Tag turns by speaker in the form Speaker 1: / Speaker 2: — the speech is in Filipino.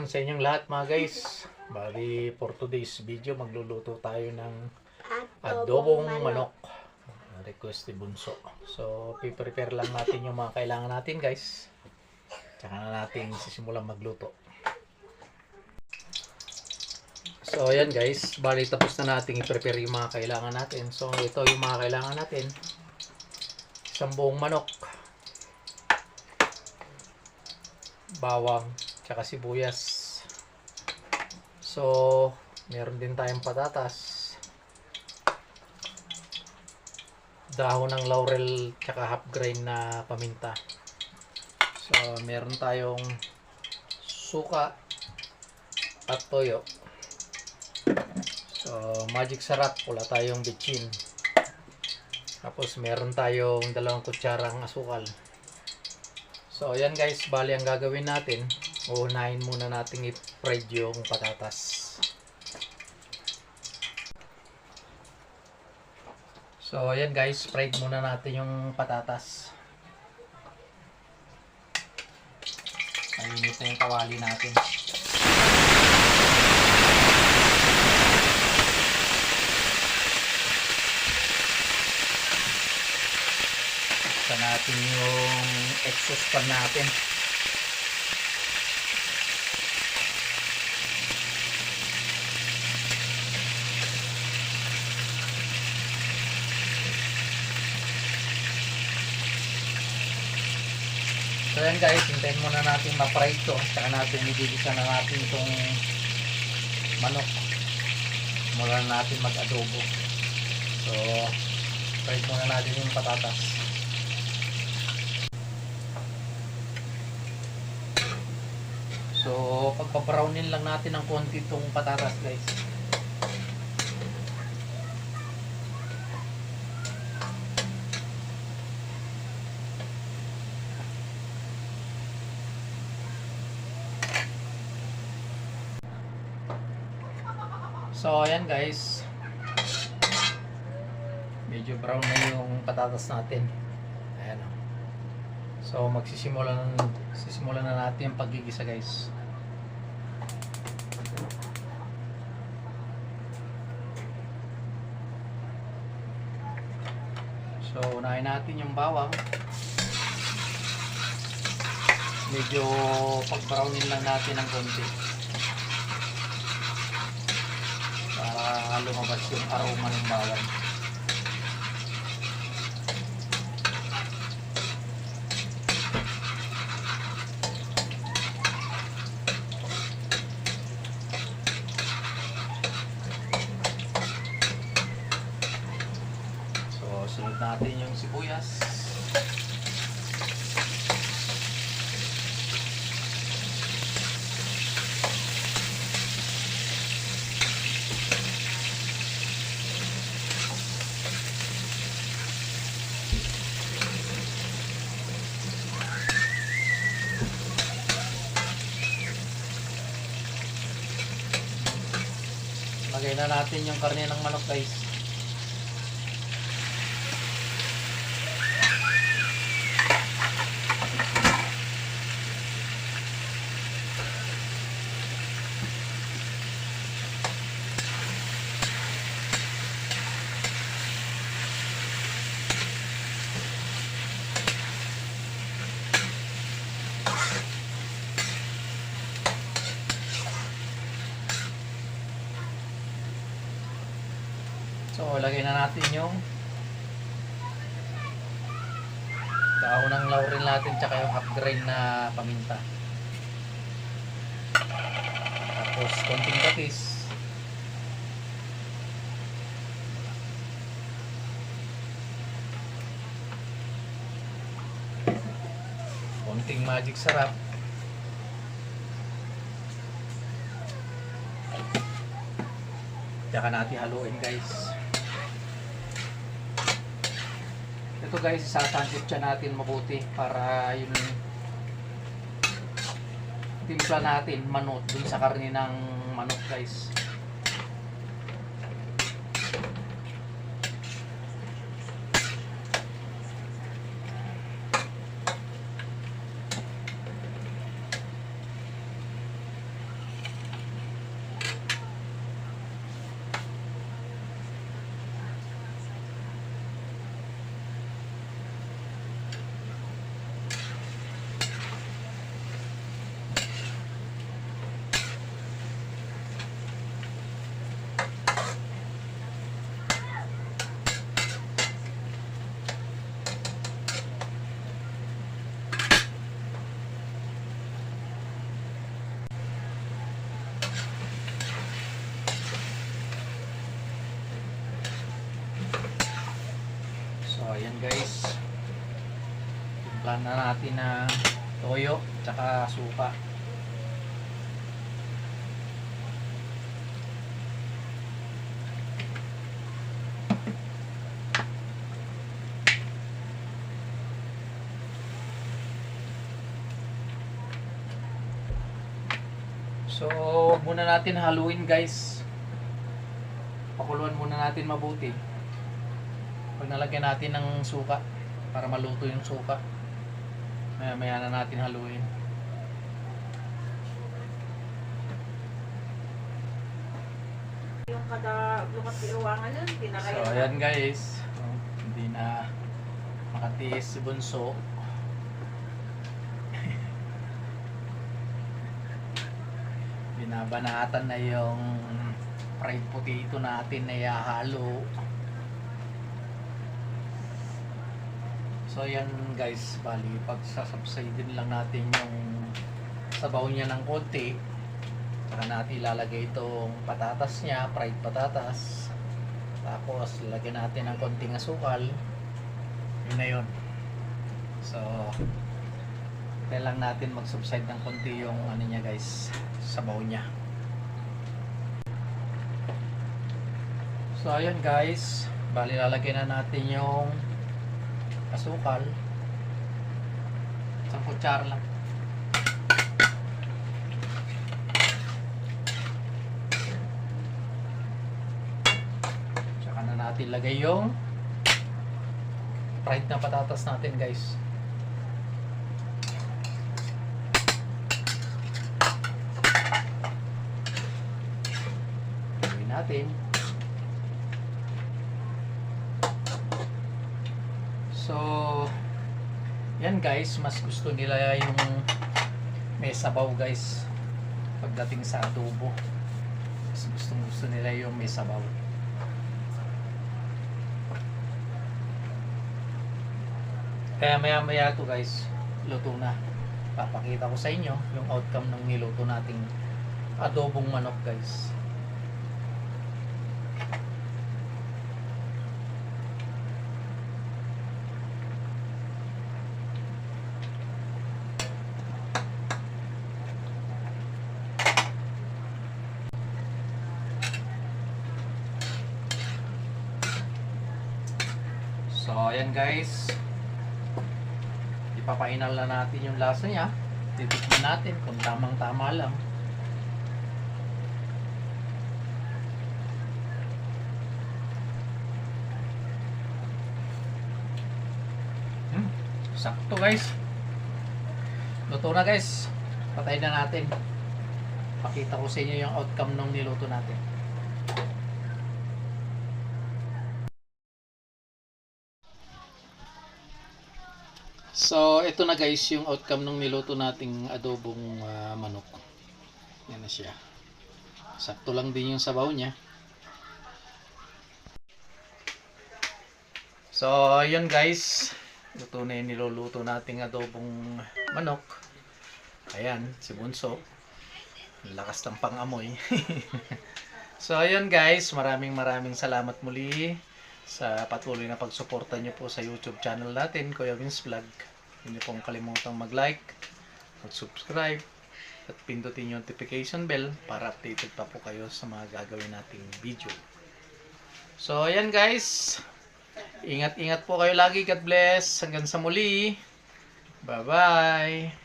Speaker 1: morning sa inyong lahat mga guys. Bali for today's video magluluto tayo ng adobong manok. Request ni Bunso. So prepare lang natin yung mga kailangan natin guys. Tsaka na natin sisimulan magluto. So ayan guys, bali tapos na natin i-prepare yung mga kailangan natin. So ito yung mga kailangan natin. Isang buong manok, bawang, tsaka sibuyas. So meron din tayong patatas, dahon ng laurel, tsaka half grain na paminta. So meron tayong suka at toyo. So magic sarap, wala tayong bitchin. Tapos meron tayong 2 kutsarang asukal. So ayan guys, bali ang gagawin natin, uunahin muna natin i-fried yung patatas. So ayan guys, fried muna natin yung patatas. Mainit na yung kawali natin. Buksan natin yung exhaust fan natin. So yan guys, hintayin muna natin ma-fry ito. Saka natin igigisa na natin itong manok. Mula natin mag-adobo. So fry muna natin yung patatas. So pagpa-brownin lang natin ng konti itong patatas guys. So ayan guys, medyo brown na yung patatas natin. Ayan o. So sisimula na natin yung paggigisa guys. So unahin natin yung bawang. Medyo pag-brownin lang natin ng konti para lumabas yung aroma ng bawang. Sunod natin yung sibuyas. Lagay na natin yung karne ng manok guys. So lagay na natin yung dahon ng laurel natin tsaka yung half grain na paminta. Tapos konting patis. Konting magic sarap. Tsaka natin haluin guys. Ito guys, isasangkot siya natin mabuti para yung timpla natin manok dun sa karne ng manok guys. timplahan na natin ng toyo tsaka suka. So, muna natin haluin guys. Pakuluan muna natin mabuti. Pag nalagyan natin ng suka para maluto yung suka, maya na natin haluin.
Speaker 2: Yung kada lumat iuwangan yun, hindi na
Speaker 1: So,
Speaker 2: kaya.
Speaker 1: ayan guys. Hindi na makatiis si Bunso. Binabanatan na yung fried potato natin na ihahalo. So yan guys, bali pagsasabsay din lang natin yung sabaw niya ng konti. Saka natin ilalagay itong patatas niya, fried patatas. Tapos lagyan natin ng konting asukal. Yun na yun. So kailangan natin mag-subside ng konti yung ano niya guys, sabaw niya. So ayun guys, bali lalagyan na natin yung asukal. Isang kutsara lang. Tsaka na natin lagay yung fried na patatas natin guys. Gawin natin. So, yan guys, mas gusto nila yung may sabaw guys pagdating sa adobo. Mas gusto nila yung may sabaw. Kaya maya to guys, luto na. Papakita ko sa inyo yung outcome ng niluto nating adobong manok guys. So, ayan guys. Ipapainal na natin yung lasa niya. Titikman natin kung tamang-tama lang. Sakto guys. Luto na guys. Patayin na natin. Pakita ko sa inyo yung outcome ng niluto natin. So, ito na guys yung outcome ng niluto nating adobong manok. Yan na siya. Sakto lang din yung sabaw niya. So, ayun guys. Luto na yung niluluto nating adobong manok. Ayan, si Bunso. Lakas ng pangamoy. So, ayun guys. Maraming salamat muli sa patuloy na pagsuporta nyo po sa YouTube channel natin, Kuya Vince Vlog. Hindi pong kalimutang mag-like, mag-subscribe, at pindutin yung notification bell para updated pa po kayo sa mga gagawin nating video. So, ayan guys. Ingat-ingat po kayo lagi. God bless. Hanggang sa muli. Bye-bye.